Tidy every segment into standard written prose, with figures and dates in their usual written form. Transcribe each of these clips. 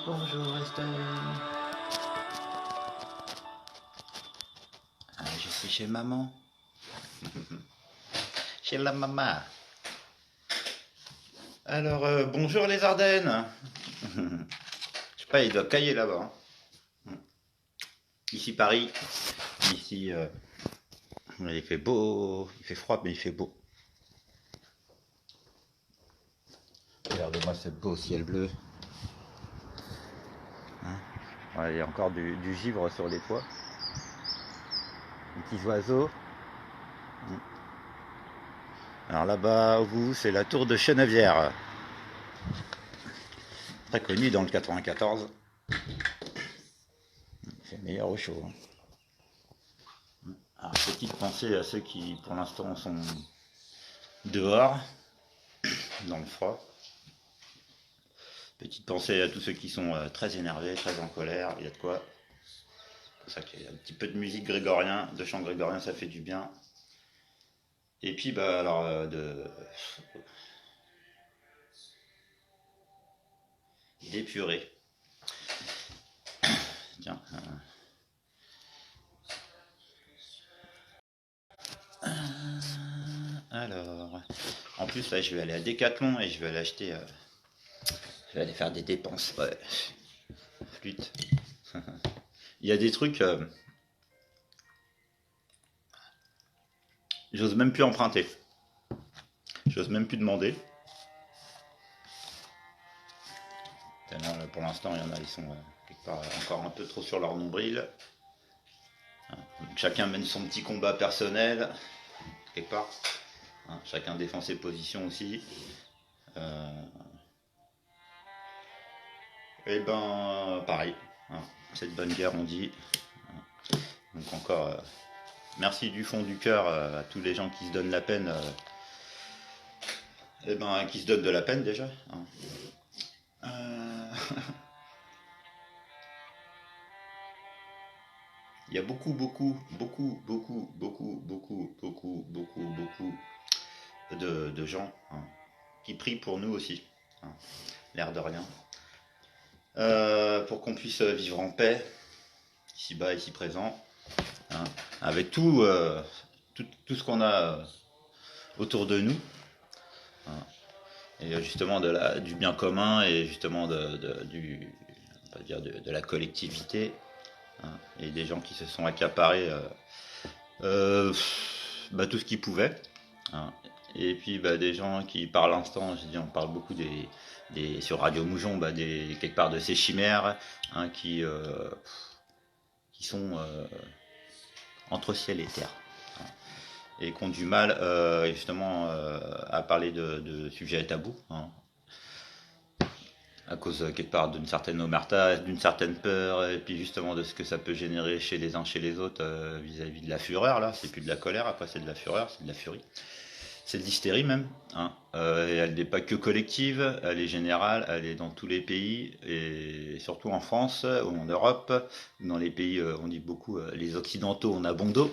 Bonjour Estelle. Je suis chez maman. Chez la maman. Alors, bonjour les Ardennes. Je sais pas, il doit cailler là-bas. Ici Paris. Ici, il fait beau. Il fait froid, mais il fait beau. Regardez-moi ce beau ciel bleu. Voilà, il y a encore du givre sur les toits. Les petits oiseaux. Alors là-bas, vous, c'est la tour de Chenevière. Très connue dans le 94. C'est meilleur au chaud. Alors, petite pensée à ceux qui, pour l'instant, sont dehors, dans le froid. Petite pensée à tous ceux qui sont très énervés, très en colère. Il y a de quoi. C'est pour ça qu'il y a un petit peu de musique grégorien, de chant grégorien, ça fait du bien. Et puis, bah, alors, d'épurer. Tiens. Alors, en plus, là, je vais aller à Decathlon et je vais aller acheter. Je vais aller faire des dépenses. Ouais. Flûte. Il y a des trucs. J'ose même plus emprunter. J'ose même plus demander. Tellement, là, pour l'instant, il y en a, ils sont quelque part encore un peu trop sur leur nombril. Donc, chacun mène son petit combat personnel, quelque part. Chacun défend ses positions aussi. Et ben, pareil. Cette bonne guerre, on dit. Donc encore, merci du fond du cœur à tous les gens qui se donnent la peine. Et ben, qui se donnent de la peine déjà. Il y a beaucoup de gens qui prient pour nous aussi, l'air de rien, pour qu'on puisse vivre en paix, ici-bas, ici présent, avec tout ce qu'on a autour de nous, et justement du bien commun et justement on va dire de la collectivité. Et des gens qui se sont accaparés tout ce qu'ils pouvaient. Et puis des gens qui, par l'instant, je dis, on parle beaucoup sur Radio Moujon, quelque part de ces chimères qui sont entre ciel et terre. Et qui ont du mal justement à parler de sujets tabous. À cause quelque part d'une certaine omerta, d'une certaine peur, et puis justement de ce que ça peut générer chez les uns, chez les autres, vis-à-vis de la fureur, là, c'est plus de la colère, après c'est de la fureur, c'est de la furie. C'est de l'hystérie même, et elle n'est pas que collective, elle est générale, elle est dans tous les pays, et surtout en France, ou en Europe, dans les pays, on dit beaucoup, les occidentaux, on a bon dos.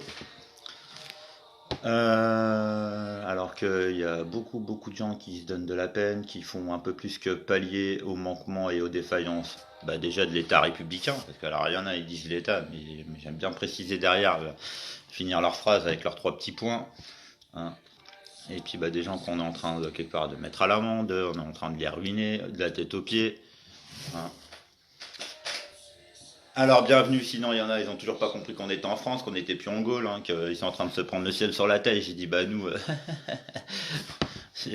Alors qu'il y a beaucoup de gens qui se donnent de la peine, qui font un peu plus que pallier aux manquements et aux défaillances, déjà de l'État républicain, parce que alors il y en a, ils disent l'État, mais j'aime bien préciser derrière, finir leur phrase avec leurs 3 petits points. Et puis des gens qu'on est en train de quelque part de mettre à l'amende, on est en train de les ruiner, de la tête aux pieds. Alors bienvenue, sinon il y en a, ils ont toujours pas compris qu'on était en France, qu'on était plus en Gaule, qu'ils sont en train de se prendre le ciel sur la tête. J'ai dit nous,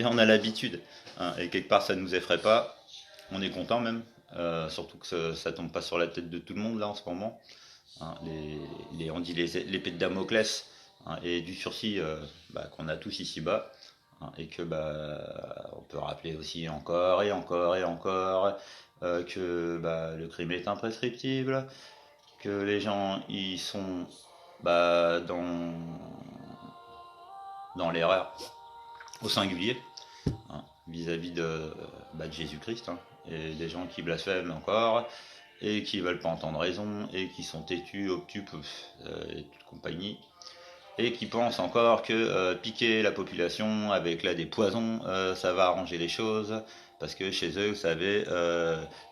on a l'habitude, et quelque part ça nous effraie pas, on est content même, surtout que ça tombe pas sur la tête de tout le monde là en ce moment. hein, on dit l'épée de Damoclès, hein, et du sursis qu'on a tous ici-bas, hein, et que on peut rappeler aussi encore et encore et encore que le crime est imprescriptible, que les gens ils sont dans l'erreur au singulier, hein, vis-à-vis de Jésus-Christ, hein, et des gens qui blasphèment encore et qui veulent pas entendre raison et qui sont têtus, obtus et toute compagnie, et qui pensent encore que piquer la population avec là des poisons, ça va arranger les choses, parce que chez eux, vous savez,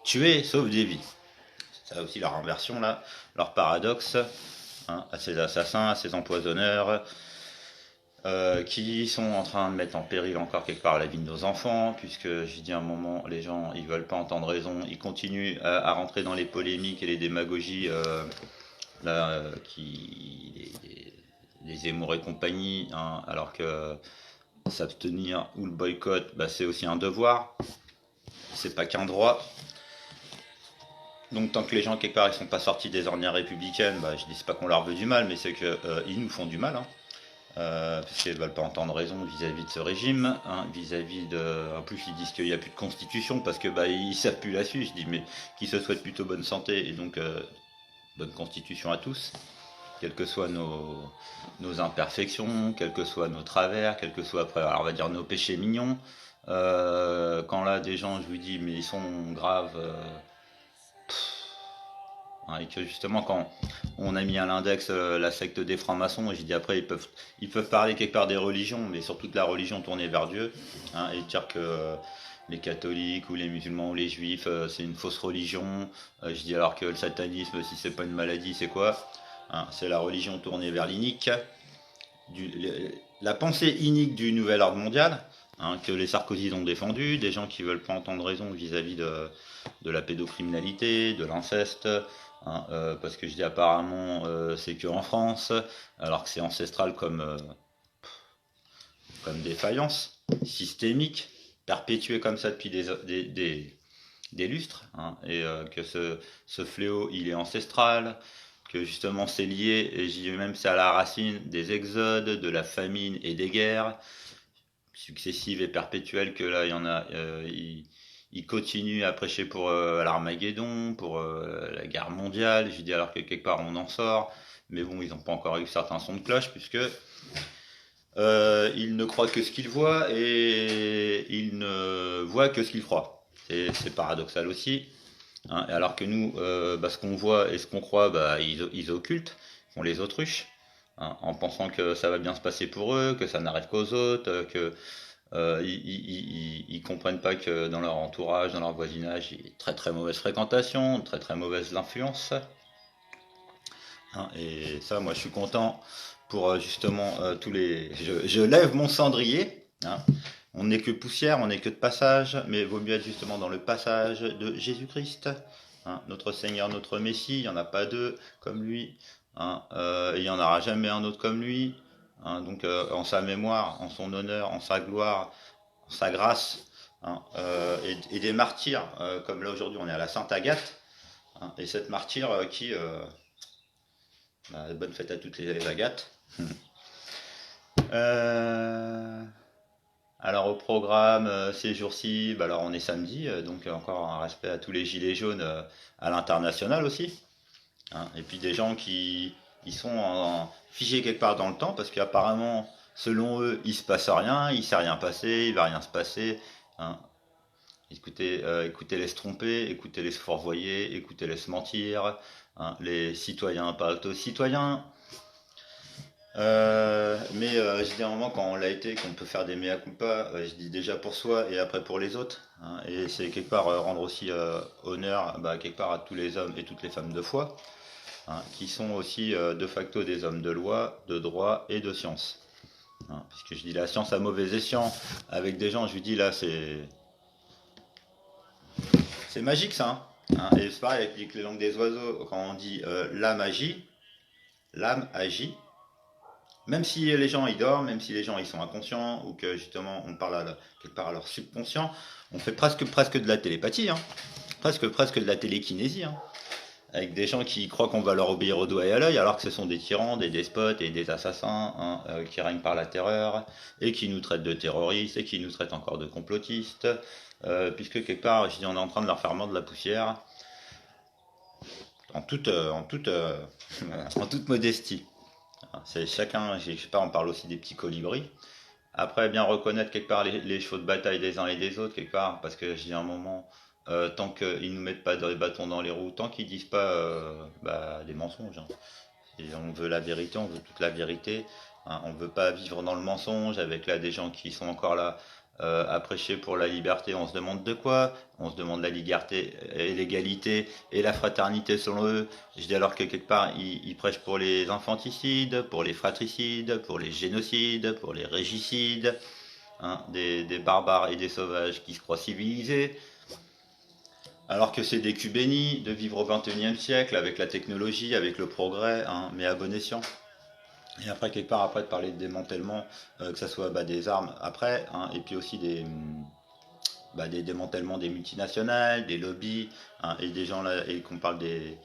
tuer sauve des vies. C'est ça aussi leur inversion là, leur paradoxe, hein, à ces assassins, à ces empoisonneurs, qui sont en train de mettre en péril encore quelque part la vie de nos enfants, puisque j'ai dit à un moment, les gens ils veulent pas entendre raison, ils continuent à rentrer dans les polémiques et les démagogies les Zemmour et compagnie, hein, alors que s'abstenir ou le boycott, c'est aussi un devoir, c'est pas qu'un droit. Donc tant que les gens quelque part ils sont pas sortis des ornières républicaines, je dis pas qu'on leur veut du mal, mais c'est que ils nous font du mal, hein. Parce qu'ils ne veulent pas entendre raison vis-à-vis de ce régime, hein, vis-à-vis de... En plus, ils disent qu'il n'y a plus de constitution parce que ils savent plus la suivre. Je dis, mais qui se souhaite plutôt bonne santé et donc bonne constitution à tous, quelles que soient nos imperfections, quels que soient nos travers, quels que soient, après, alors on va dire nos péchés mignons. Quand là, des gens, je vous dis, mais ils sont graves... et que justement quand on a mis à l'index la secte des francs-maçons, j'ai dit après ils peuvent parler quelque part des religions, mais surtout de la religion tournée vers Dieu, hein, et dire que les catholiques ou les musulmans ou les juifs c'est une fausse religion. Je dis alors que le satanisme, si c'est pas une maladie, c'est quoi, hein? C'est la religion tournée vers l'inique, la pensée inique du nouvel ordre mondial, hein, que les Sarkozy ont défendu, des gens qui veulent pas entendre raison vis-à-vis de la pédocriminalité, de l'inceste, hein, parce que je dis apparemment c'est que en France, alors que c'est ancestral comme défaillance systémique, perpétuée comme ça depuis des lustres, hein, et que ce fléau il est ancestral, que justement c'est lié, et j'y même c'est à la racine des exodes, de la famine et des guerres successives et perpétuelles, que là il y en a, il continue à prêcher pour l'Armageddon, pour la guerre mondiale. Je dis alors que quelque part on en sort, mais bon, ils n'ont pas encore eu certains sons de cloche, puisque ils ne croient que ce qu'ils voient et ils ne voient que ce qu'ils croient. C'est paradoxal aussi, hein. Alors que nous, ce qu'on voit et ce qu'on croit, ils occultent, font les autruches, hein, en pensant que ça va bien se passer pour eux, que ça n'arrive qu'aux autres, que ils comprennent pas que dans leur entourage, dans leur voisinage, il y a très très mauvaise fréquentation, très très mauvaise influence, hein. Et ça, moi, je suis content pour justement tous les. Je lève mon cendrier, hein. On n'est que poussière, on n'est que de passage, mais il vaut mieux être justement dans le passage de Jésus-Christ, hein, notre Seigneur, notre Messie. Il n'y en a pas deux comme lui, hein, il n'y en aura jamais un autre comme lui. Hein, donc en sa mémoire, en son honneur, en sa gloire, en sa grâce, hein, et des martyrs, comme là aujourd'hui on est à la Sainte Agathe, hein, et cette martyre bonne fête à toutes les Agathes. Alors au programme ces jours-ci, alors on est samedi, donc encore un respect à tous les gilets jaunes à l'international aussi, hein, et puis des gens qui ils sont figés quelque part dans le temps, parce qu'apparemment, selon eux, il se passe rien, il s'est rien passé, il va rien se passer, hein. Écoutez-les se tromper, écoutez-les se fourvoyer, écoutez-les se mentir, hein. Les citoyens parlent aux citoyens. Mais je dis à un moment, quand on l'a été, qu'on peut faire des mea culpa, je dis déjà pour soi et après pour les autres, hein. Et c'est quelque part rendre aussi honneur quelque part à tous les hommes et toutes les femmes de foi, hein, qui sont aussi de facto des hommes de loi, de droit et de science, hein. Parce que je dis la science à mauvais escient, avec des gens, je lui dis là c'est magique ça, hein. Et c'est pareil avec les langues des oiseaux, quand on dit la magie, l'âme agit. Même si les gens ils dorment, même si les gens ils sont inconscients, ou que justement on parle quelque part à leur subconscient, on fait presque de la télépathie, hein. Presque de la télékinésie, hein. avec des gens qui croient qu'on va leur obéir au doigt et à l'œil, alors que ce sont des tyrans, des despotes et des assassins, hein, qui règnent par la terreur, et qui nous traitent de terroristes, et qui nous traitent encore de complotistes, puisque quelque part, je dis, on est en train de leur faire mordre la poussière, en toute, en toute modestie. C'est chacun, je sais pas, on parle aussi des petits colibris. Après, bien reconnaître quelque part les chevaux de bataille des uns et des autres, quelque part, parce que je dis à un moment, tant qu'ils nous mettent pas des bâtons dans les roues, tant qu'ils disent pas des mensonges, hein. Et on veut la vérité, on veut toute la vérité, hein. On veut pas vivre dans le mensonge avec là des gens qui sont encore là à prêcher pour la liberté. On se demande de quoi? On se demande la liberté et l'égalité et la fraternité selon eux. Je dis alors que quelque part ils prêchent pour les infanticides, pour les fratricides, pour les génocides, pour les régicides, hein, des barbares et des sauvages qui se croient civilisés. Alors que c'est des culs bénis de vivre au XXIe siècle avec la technologie, avec le progrès, hein, mais à bon escient. Et après, quelque part, après de parler de démantèlement, que ce soit des armes après, hein, et puis aussi des démantèlements des multinationales, des lobbies, hein, et des gens là, et qu'on parle des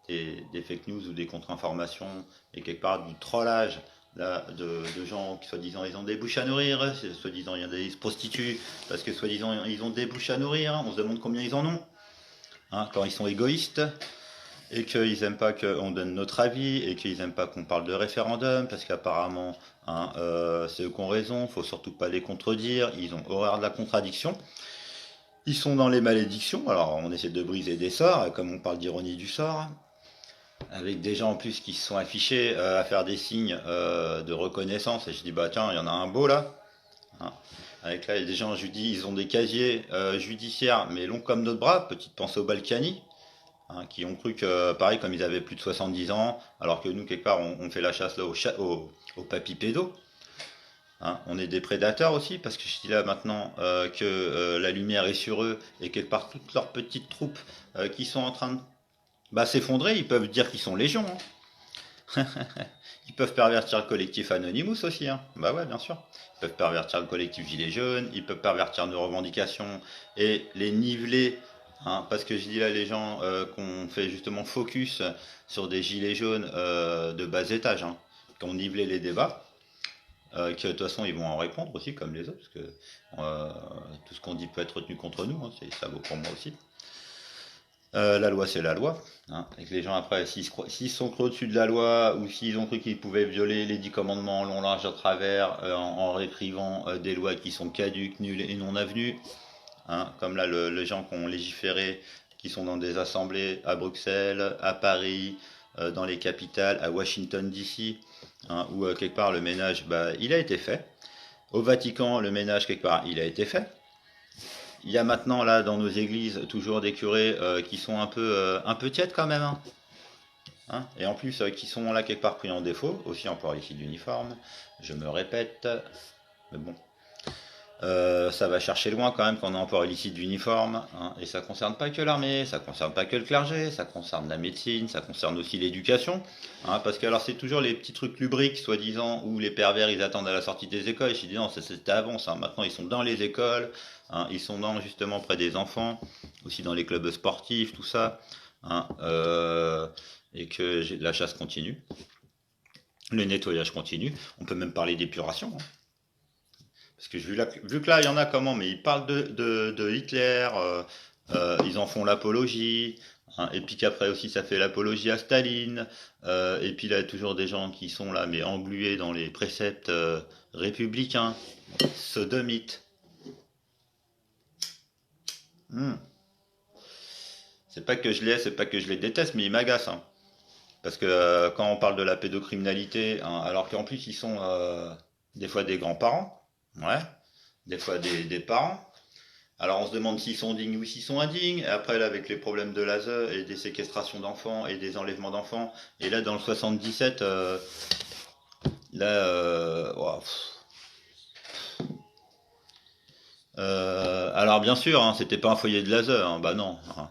fake news ou des contre-informations, et quelque part du trollage là, de gens qui soi-disant ils ont des bouches à nourrir, soi-disant ils se prostituent, parce que soi-disant ils ont des bouches à nourrir, on se demande combien ils en ont, hein, quand ils sont égoïstes et qu'ils aiment pas qu'on donne notre avis et qu'ils aiment pas qu'on parle de référendum parce qu'apparemment hein, c'est eux qui ont raison, faut surtout pas les contredire, ils ont horreur de la contradiction. Ils sont dans les malédictions, alors on essaie de briser des sorts, comme on parle d'ironie du sort, avec des gens en plus qui se sont affichés à faire des signes de reconnaissance, et je dis bah tiens, il y en a un beau là, hein. Avec là, il y a des gens, je lui dis, ils ont des casiers judiciaires, mais longs comme notre bras, petite pensée au Balkany, hein, qui ont cru que, pareil, comme ils avaient plus de 70 ans, alors que nous, quelque part, on fait la chasse là au papy pédo. Hein. On est des prédateurs aussi, parce que je dis là maintenant que la lumière est sur eux, et quelque part, toutes leurs petites troupes qui sont en train de s'effondrer, ils peuvent dire qu'ils sont légions. Hein. Ils peuvent pervertir le collectif Anonymous aussi, hein. Bah ouais, bien sûr. Ils peuvent pervertir le collectif Gilets jaunes, ils peuvent pervertir nos revendications et les niveler, hein, parce que je dis là, les gens qu'on fait justement focus sur des Gilets jaunes de bas étage, hein, qui ont nivelé les débats, que de toute façon ils vont en répondre aussi comme les autres, parce que tout ce qu'on dit peut être retenu contre nous, hein, ça vaut pour moi aussi. La loi, c'est la loi. Hein. Et que les gens, après, s'ils sont cru au-dessus de la loi, ou s'ils ont cru qu'ils pouvaient violer les 10 commandements long, large, à travers, en réécrivant des lois qui sont caduques, nulles et non avenues, hein, comme là, les gens qui ont légiféré, qui sont dans des assemblées à Bruxelles, à Paris, dans les capitales, à Washington, D.C., hein, où quelque part, le ménage, il a été fait. Au Vatican, le ménage, quelque part, il a été fait. Il y a maintenant là dans nos églises toujours des curés qui sont un peu tièdes quand même, hein. Hein, et en plus qui sont là quelque part pris en défaut, aussi en port ici d'uniforme, je me répète, mais bon. Ça va chercher loin quand même quand on est en port illicite d'uniforme, hein, et ça concerne pas que l'armée, ça concerne pas que le clergé, ça concerne la médecine, ça concerne aussi l'éducation, hein, parce que alors c'est toujours les petits trucs lubriques soi-disant où les pervers ils attendent à la sortie des écoles, et je dis non c'était avant ça, maintenant ils sont dans les écoles, hein, ils sont dans justement près des enfants, aussi dans les clubs sportifs, tout ça, hein, et que la chasse continue, le nettoyage continue, on peut même parler d'épuration, hein. Parce que vu que là, il y en a comment, mais ils parlent de Hitler, ils en font l'apologie, hein, et puis qu'après aussi ça fait l'apologie à Staline, et puis là, il y a toujours des gens qui sont là, mais englués dans les préceptes républicains, sodomites. Hmm. C'est pas que je les déteste, mais ils m'agacent, hein. Parce que quand on parle de la pédocriminalité, hein, alors qu'en plus ils sont des fois des grands-parents, ouais, des fois des parents. Alors on se demande s'ils sont dignes ou s'ils sont indignes. Et après là avec les problèmes de l'ASE et des séquestrations d'enfants et des enlèvements d'enfants. Et là dans le 77, là, ouah, alors bien sûr, hein, c'était pas un foyer de l'ASE, hein, bah non. Hein.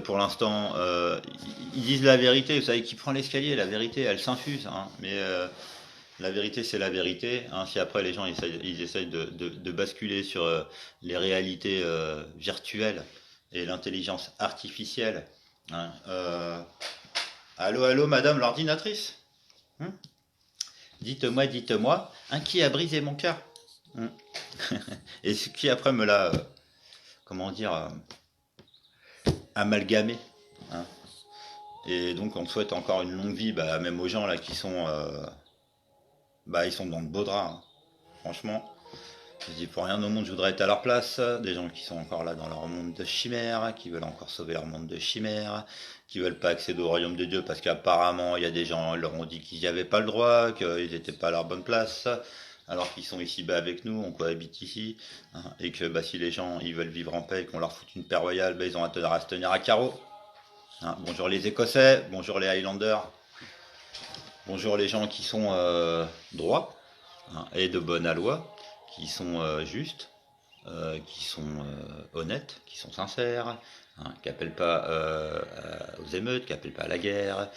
Pour l'instant, ils disent la vérité. Vous savez qui prend l'escalier, la vérité, elle s'infuse. Hein, mais la vérité, c'est la vérité. Hein. Si après les gens ils essayent de basculer sur les réalités virtuelles et l'intelligence artificielle, Hein, allô, allô, madame l'ordinatrice. Hein, dites-moi, qui a brisé mon cœur? Hein. Et ce qui après me l'a, comment dire, amalgamé. Hein. Et donc on souhaite encore une longue vie, bah, même aux gens là qui sont, bah, ils sont dans de beaux draps. Hein. Franchement, je dis pour rien au monde, je voudrais être à leur place. Des gens qui sont encore là dans leur monde de chimère, qui veulent encore sauver leur monde de chimère, qui veulent pas accéder au royaume de Dieu parce qu'apparemment il y a des gens leur ont dit qu'ils n'y avaient pas le droit, qu'ils n'étaient pas à leur bonne place, alors qu'ils sont ici bas avec nous, on cohabite ici, hein, et que bah, si les gens ils veulent vivre en paix et qu'on leur fout une paix royale, bah, ils ont intérêt à se tenir à carreau. Hein, bonjour les Écossais, bonjour les Highlanders, bonjour les gens qui sont droits, hein, et de bonne loi, qui sont justes, qui sont honnêtes, qui sont sincères, hein, qui n'appellent pas aux émeutes, qui n'appellent pas à la guerre,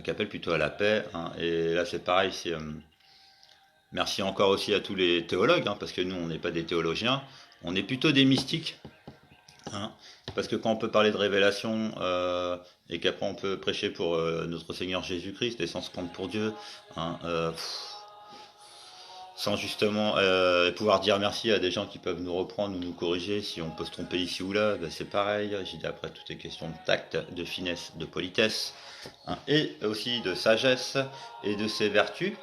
qui appellent plutôt à la paix. Hein. Et là c'est pareil, c'est merci encore aussi à tous les théologues, hein, parce que nous on n'est pas des théologiens, on est plutôt des mystiques. Hein. Parce que quand on peut parler de révélation et qu'après on peut prêcher pour notre Seigneur Jésus-Christ et sans se prendre pour Dieu, hein, sans justement pouvoir dire merci à des gens qui peuvent nous reprendre ou nous corriger si on peut se tromper ici ou là, ben c'est pareil. J'ai dit après tout est question de tact, de finesse, de politesse, hein, et aussi de sagesse et de ses vertus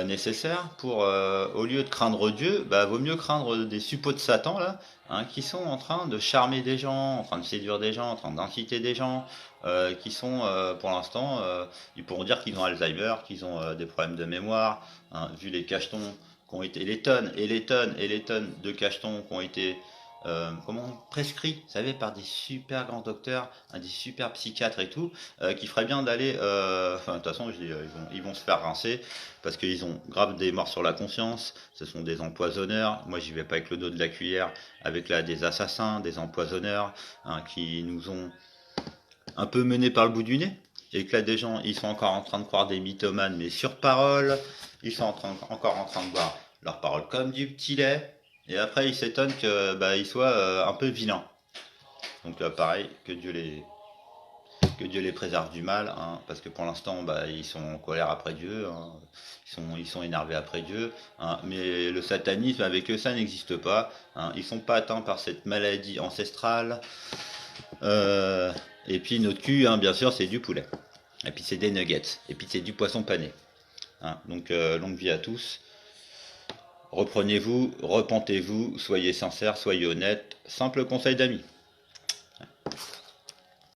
nécessaires pour, au lieu de craindre Dieu, bah, vaut mieux craindre des suppôts de Satan là, hein, qui sont en train de charmer des gens, en train de séduire des gens, en train d'inciter des gens, qui sont pour l'instant, ils pourront dire qu'ils ont Alzheimer, qu'ils ont des problèmes de mémoire, hein, vu les cachetons qui ont été, les tonnes et les tonnes et les tonnes de cachetons qui ont été comment prescrits, vous savez, par des super grands docteurs, hein, des super psychiatres et tout, qui ferait bien d'aller, enfin de toute façon, je dis, ils vont se faire rincer parce qu'ils ont grave des morts sur la conscience. Ce sont des empoisonneurs. Moi, j'y vais pas avec le dos de la cuillère, avec là des assassins, des empoisonneurs, hein, qui nous ont un peu menés par le bout du nez. Et que là, des gens, ils sont encore en train de croire des mythomanes, mais sur parole. Ils sont encore en train de boire leurs paroles comme du petit lait. Et après, ils s'étonnent que bah, ils soient un peu vilains. Donc là, pareil, que Dieu les préserve du mal, hein, parce que pour l'instant, bah, ils sont en colère après Dieu, hein, ils sont énervés après Dieu, hein, mais le satanisme avec eux, ça n'existe pas. Hein, ils sont pas atteints par cette maladie ancestrale. Euh, et puis notre cul, hein, bien sûr, c'est du poulet. Et puis c'est des nuggets. Et puis c'est du poisson pané. Hein, donc longue vie à tous. Reprenez-vous, repentez-vous, soyez sincères, soyez honnêtes. Simple conseil d'amis.